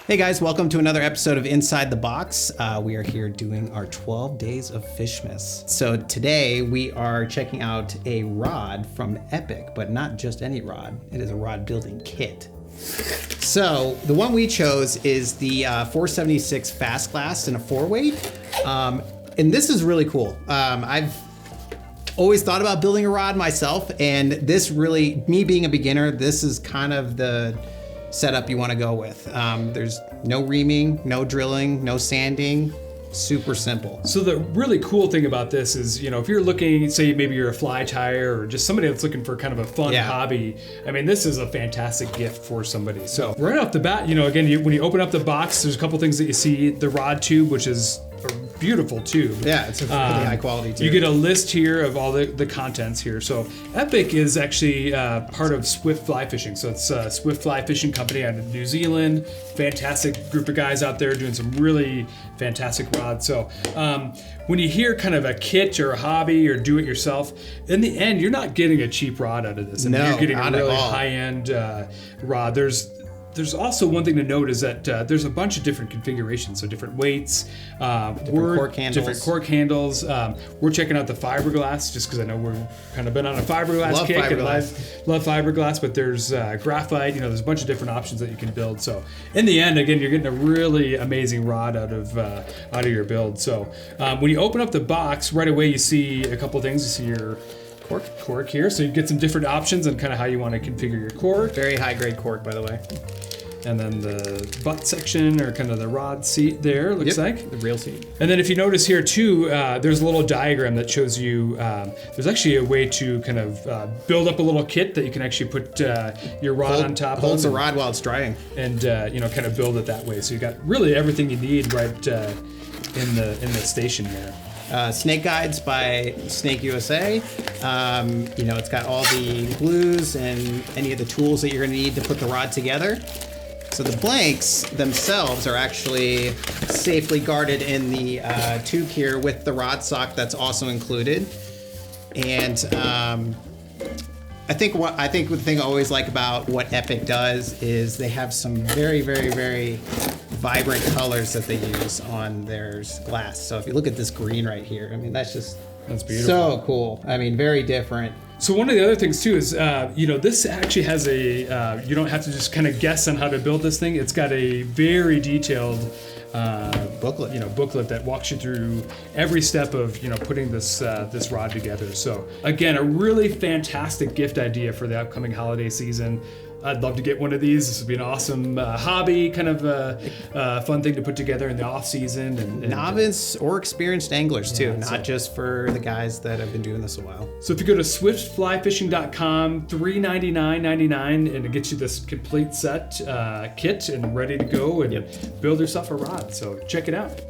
Hey guys, welcome to another episode of Inside the Box. We are here doing our 12 days of Fishmas. So today we are checking out a rod from Epic, but not just any rod. It is a rod building kit. So the one we chose is the 476 FASTGLASS in a 4-weight. And this is really cool. I've always thought about building a rod myself, and this really, me being a beginner, this is kind of the setup you want to go with. There's no reaming, no drilling, no sanding, super simple. So the really cool thing about this is, you know, if you're looking, say maybe you're a fly tyer or just somebody that's looking for kind of a fun hobby, I mean, this is a fantastic gift for somebody. So right off the bat, you know, again, when you open up the box, there's a couple things that you see. The rod tube, which is a beautiful tube. Yeah, it's a really high quality tube. You get a list here of all the contents here. So Epic is actually part of Swift Fly Fishing. So it's a Swift Fly Fishing company out of New Zealand. Fantastic group of guys out there doing some really fantastic rods. So when you hear kind of a kit or a hobby or do it yourself, in the end, you're not getting a cheap rod out of this. I mean, you're getting a really high-end rod. There's also one thing to note is that there's a bunch of different configurations, so different weights, different cork handles. We're checking out the fiberglass just because I know we're kind of been on a fiberglass kick and love fiberglass, but there's graphite. You know, there's a bunch of different options that you can build. So in the end, again, you're getting a really amazing rod out of your build. So when you open up the box, right away you see a couple things. You see your cork here, so you get some different options and kind of how you want to configure your cork. Very high grade cork, by the way. And then the butt section, or kind of the rod seat there, looks like. The real seat. And then if you notice here too, there's a little diagram that shows you, there's actually a way to kind of build up a little kit that you can actually put your rod on top of. Holds the rod while it's drying. And you know, kind of build it that way. So you got really everything you need right in the station here. Snake Guides by Snake USA. You know, it's got all the glues and any of the tools that you're going to need to put the rod together. So the blanks themselves are actually safely guarded in the tube here with the rod sock that's also included. And I think the thing I always like about what Epic does is they have some very, very, very vibrant colors that they use on their glass. So if you look at this green right here, I mean, that's beautiful. So cool. I mean, very different. So one of the other things too is, you know, this actually has you don't have to just kind of guess on how to build this thing. It's got a very detailed booklet that walks you through every step of, you know, putting this rod together. So again, a really fantastic gift idea for the upcoming holiday season. I'd love to get one of these. This would be an awesome hobby, kind of fun thing to put together in the off season. And novice or experienced anglers too, not just for the guys that have been doing this a while. So if you go to swiftflyfishing.com, $399.99, and it gets you this complete set kit and ready to go and build yourself a rod. So check it out.